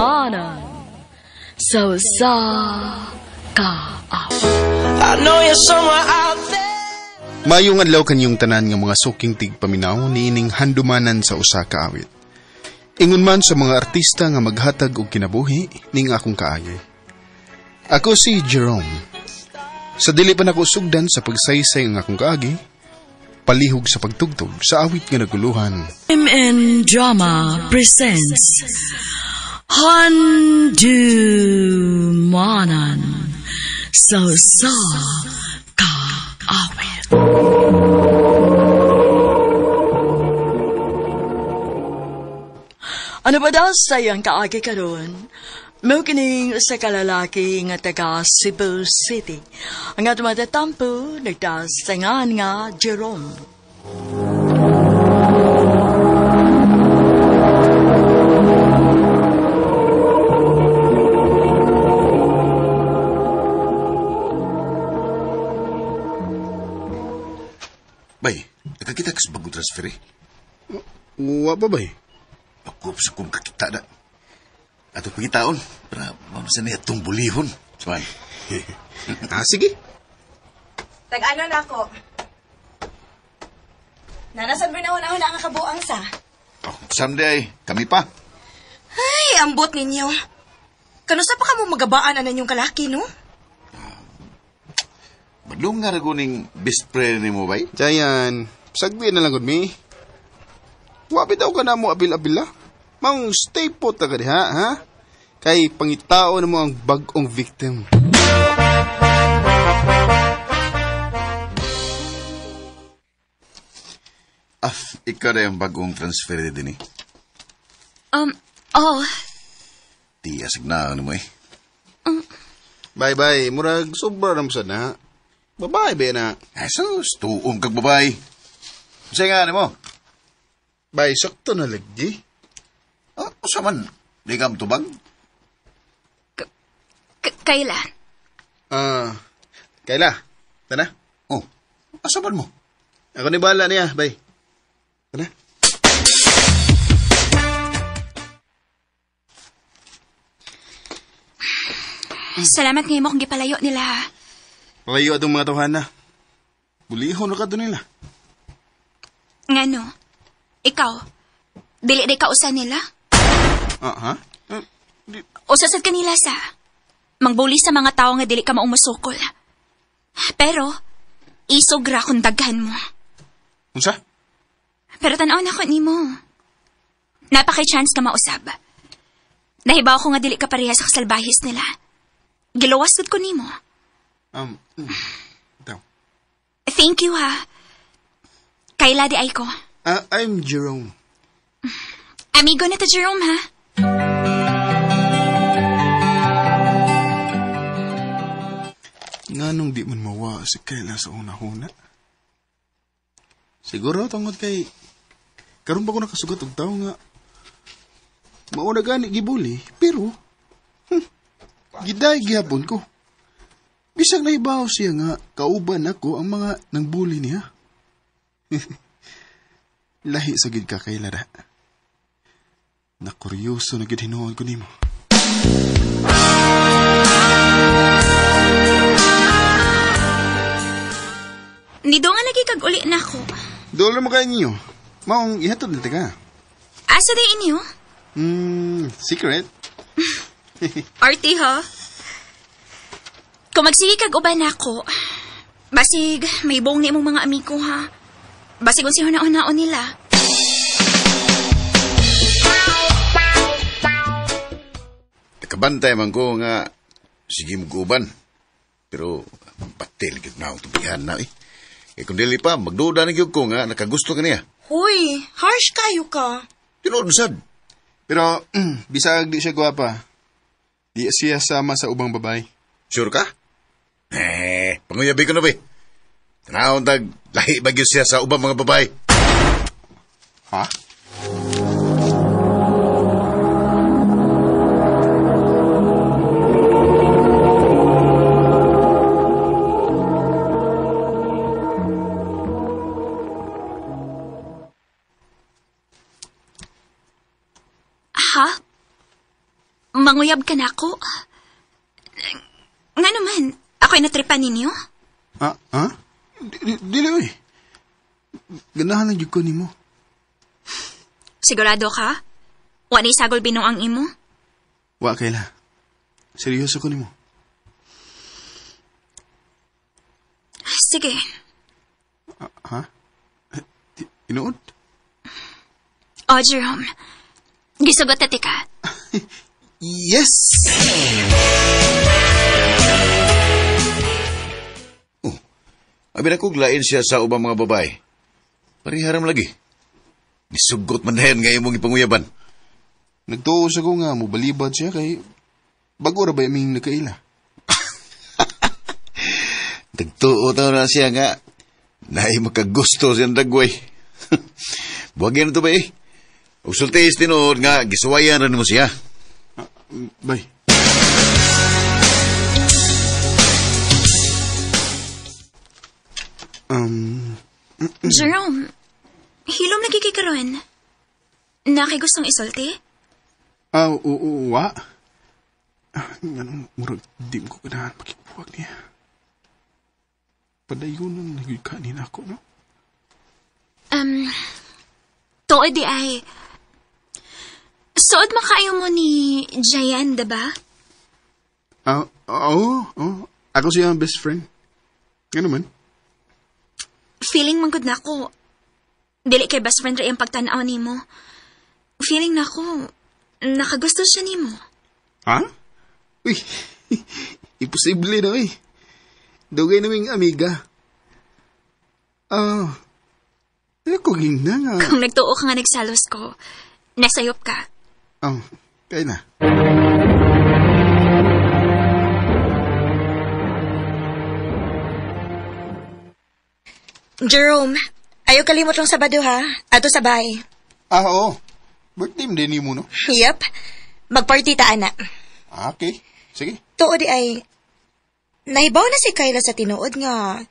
manan so sa kaaw. I know you're somewhere out there. Mayong adlaw kanyong tanan nga mga suking tigpaminaw niining handumanan sa usa ka awit. Ingon man sa mga artista nga maghatag og kinabuhi ning akong kaayay. Ako si Jerome. Sa dili pa nako sugdan sa pagsaysay ng akong kaagi, palihog sa pagtugtog sa awit nga naguluhan. MN Drama presents Handumanan so sa kaawit. Ano ba daw sayang kaagi karon? Mao kining usa ka lalaki nga taga Cebu City. Ang atong matatampo nagtasangan nga Jerome. Bay, nakakita ka sa bagong transfer eh. Wa ba bay? Ako sa kong kakita na. Ato pagkitaon, para mamasa niya itong bulihon. Sabay. Sige. Tag-ano na ako. Nanasan mo na una ang kabuang sa? Oh, someday, kami pa. Ay, ambot ninyo. Kanusa pa ka mo magabaan na ninyong kalaki, no? Badlong nga raguning best friend ni mo, bay? Jayan, sagdi na lang gud mi. Wa bitaw ka na mo abil-abila. Mang stay put ka diha, ha? Kay pangitao na mo ang bag-ong victim. Ikaw na yung bagong transfer din eh. Oh. Di asignahan mo eh. Bye-bye, murag sobra na mo sana. Babae ba na? Ay, sus, tuong kag babay. Masaya nga mo. Bye, sakto na lagi. Usa man, di ka matubag? Kailan? Kaila, tana? Oh, asaban mo? Ako ni bahala niya, bye. Tana? Salamat ngayon mo kung gipalayo nila. Layo atong mga tawhana. Bulihon na ka doon nila. Ngano? Ikaw? Dili ka usa nila? Ha? Usasad kanila sa mangbuli sa mga tao nga dili ka maong masukol. Pero, isog ra kung daghan mo. Unsa? Pero tanaw na ko ni mo. Napaka-chance ka mausab. Nahibaw ko nga dili ka pareha sa kasalbahis nila. Giluwas ko ni mo. Daw. Thank you, ha. Kaila di ay ko. I'm Jerome. Amigo na to, Jerome, ha? Nga nung di man mawa si Kayla sa una-una. Siguro tungod kay karon ba ko nakasugat og tao nga mauna gani gibuli, pero giday gihapon ko. Bisag naibaw siya nga kauban ako ang mga nangbuli niya. Lahi sa gid ka Kayla da. Nakuryoso na gid hinuon ko nimo. Nido nga lagi kag uli na ako. Dolo mo kayo niyo. Maong ihatod na taga. Asa di inyo? Secret? Arty, ha? Kung magsige kag uban ako, basig may buong ni mong mga amigo, ha? Basig kung siya naon-naon nila. Nakabantay man ko nga sige mo guban. Pero batil gid na ako tubihan na eh. Kung dili pa, magduda na gyud ko nga nakagusto ka niya. Hoy, harsh kayo ka. Tinuod sad. Pero, bisag di siya gwapa. Di siya sama sa ubang babae. Sure ka? Panguyabi ko na ba? Tanawang tag, lahi bagyo siya sa ubang mga babae. Ha? Ha? manguyab ka na ako. Nga naman, ako'y natripan ninyo? Ha? Dili, oy. Ganahan lang jud ko nimo. Sigurado ka? Wa ni sagol binong ang imo? Wa kayla. Seryoso ko nimo. Sige. Ha? Inuod? O, Jerome. Gisugot na ka. Yes! Abi na kuglain siya sa ubang mga babae. Pariharam lagi. Gisugot man na yan nga imong ipanguyaban. Nagtuo sa ko nga, mubalibad siya kay bago ra ba aming nagkaila? Nagtuo tayo na siya nga. Naay makagusto siyang dagway. Buwagyan na to ba eh. Ugsultis tinood nga, gisuwayan rin mo siya. Bay. Jerome, hilom lagi kay karon. Nakay gustong isulti? Wa. Ganun, murag, di mo ko ganahan makikuwag niya. Padayon ang nagikanin ako, no? Tuod di ay, suod makayo mo ni Jayan, diba? Oo. Ako siya ang best friend. Nga naman. Feeling man gud nako. Dili kay best friend ra yung pagtan-aw nimo. Feeling nako, nakagusto siya nimo. Ha? Uy, imposible na, uy. Dugay naming amiga. Ako gina nga. Kung nagtuo ka nga nagsalos ko, nasayop ka. Kaya na. Jerome, ayaw kalimot lang Sabado ha. Ato sa bahay. Oo. Birthday mo din mo, no? Yep. Magparty ta, ana. Okay. Sige. Tuod di ay, nahibaw na si Kayla sa tinuod nga,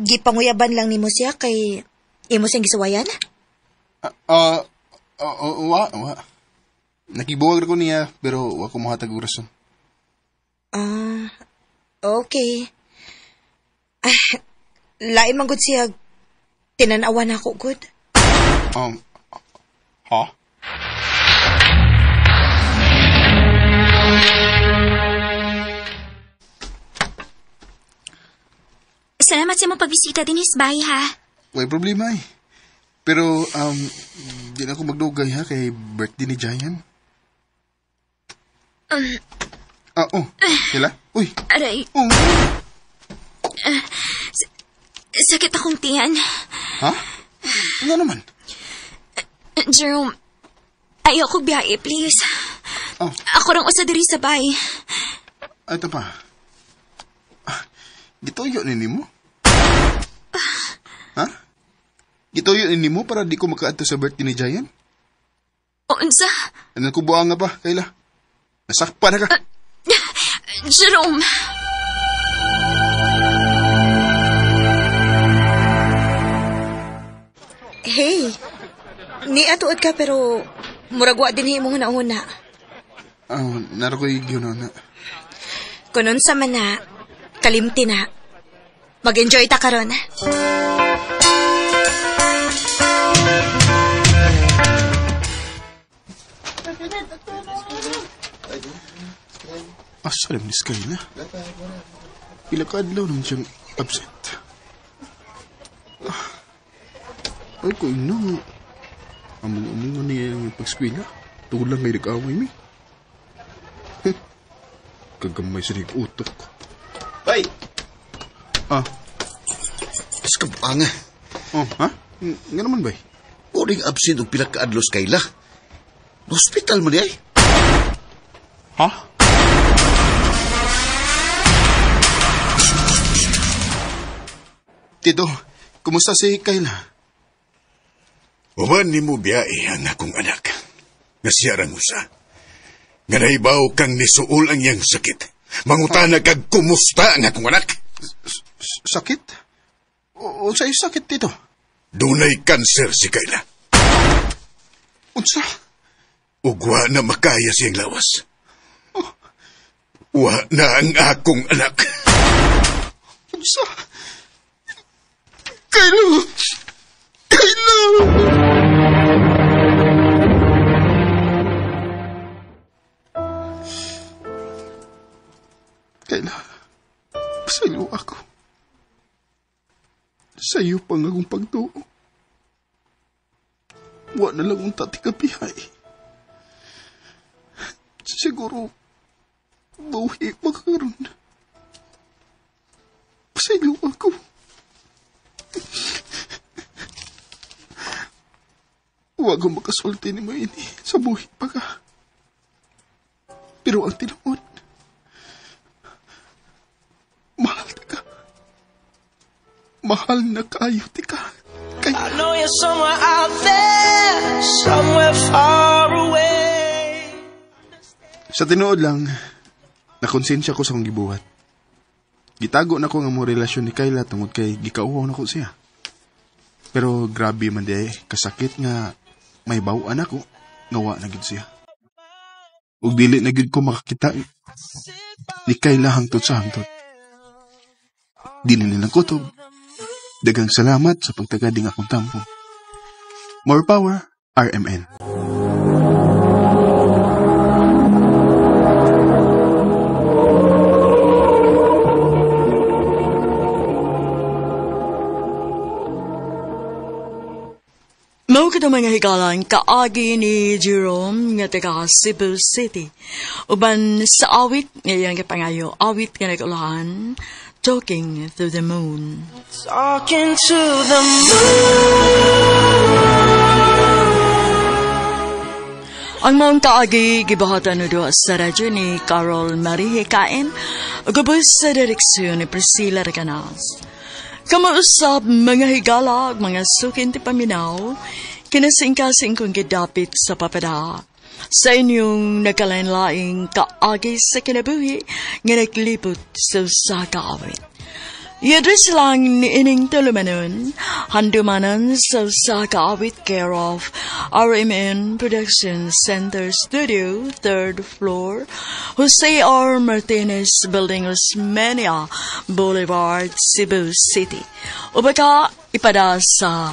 gipanguyaban lang nimo siya kay imo siyang gisuwayan? Wa. Nakibuwag ko niya, pero wa ko mahatag urason. Okay. Lain man gud siya, tinanawan ako gud. Ha? Salamat sa mo pagbisita din is bahay, ha? May problema eh. Pero, di na ako magdugay ha, kay birthday ni Jayan. Kila? Uy! Aray, sakit akong tiyan. Ha? Ano naman? Jerome, ayoko biyahe, please. Ako rang usa diri sa bahay. Ito pa. Gituyo ni mo? Ha? Gituyo ni mo para di ko makaadto sa birthday ni Jayan? Unsa? Ano ko buang nga pa, Kayla? Nasakpan na ka. Jerome! Hey, niatuod ka pero muragwa din himo nga nauna. Narakoy yun na. Kunon sa man na, kalimti na. Mag-enjoy ta karon. Asalam ni Kayla. Pila ka adlaw naman siyang absent. Ay, ko ina. Among niya yung pagskwila. Tungkol lang may nag-away mi. Kagamay sa utok. Bay! Is ka buanga. Ha? Nga naman, bay? Uring absent o pila ka adlos Kayla. Hospital mo niya eh. Ha? Tito, kumusta si Kayla? Uman ni mo biyae ang akong anak. Nga siya rang usa. Nga naibaw kang nisuol ang iyang sakit. Mangutana kag kumusta ang akong anak. Sakit? O sa'yo sakit, Tito? Dunay kanser si Kayla. Unsa? Ugwa na makaya siyang lawas. Wa na ang akong anak. Unsa? Kayla! Kayla! Kayla, pasaylo ako. Sa iyo pang akong pagtuo. Wa na lang ang tatikapihay. Siguro, buhi magkaroon. Pasaylo ako. Huwag kong makasulti ni mo ini sa buhi pa ka. Pero ang tinuod, mahal na ka. Mahal na kayo ti ka. I know you're somewhere out there, somewhere far away. Sa tinuod lang, nakonsensya ko sa kong gibuhat. Gitago na ko nga mo relasyon ni Kayla tungod kay gikauhaw na ko siya. Pero grabe man di kasakit nga may bawaan ako, ngawa na gid siya. Ug dili na gid ko makakita ni Kayla hangtod sa hangtod. Dili nilang kutob. Dagang salamat sa pagtagading akong tampo. More power, RMN. Mao kita mga higalan kaagi ni Jerome nga taga Cebu City. Uban sa awit ngayang kapangayo, awit nga nagulahan, Talking to the Moon. Talking to the moon. Ang maong kaagi gibahatan do sa radyo ni Carol Marie Hikain, gubos sa direksyon ni Priscilla Recanas. Kamausap mga higala, mga sukin ti paminaw, kinasingkasing kong gidapit sa papada. Sa inyong nagkalain-laing kaagi sa kinabuhi, nga naglipot sa kaawit. Yadres lang ni ining tulumanon, handumanan sa kaawit care of RMN Production Center Studio, 3rd floor, Jose R. Martinez Building, Osmeña Boulevard, Cebu City. Ubaka ipada sa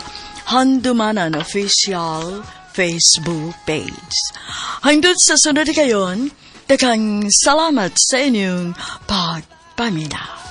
Handumanan Official Facebook page. Hangtod sa sunod kayon, daghang salamat sa inyong pagpaminaw.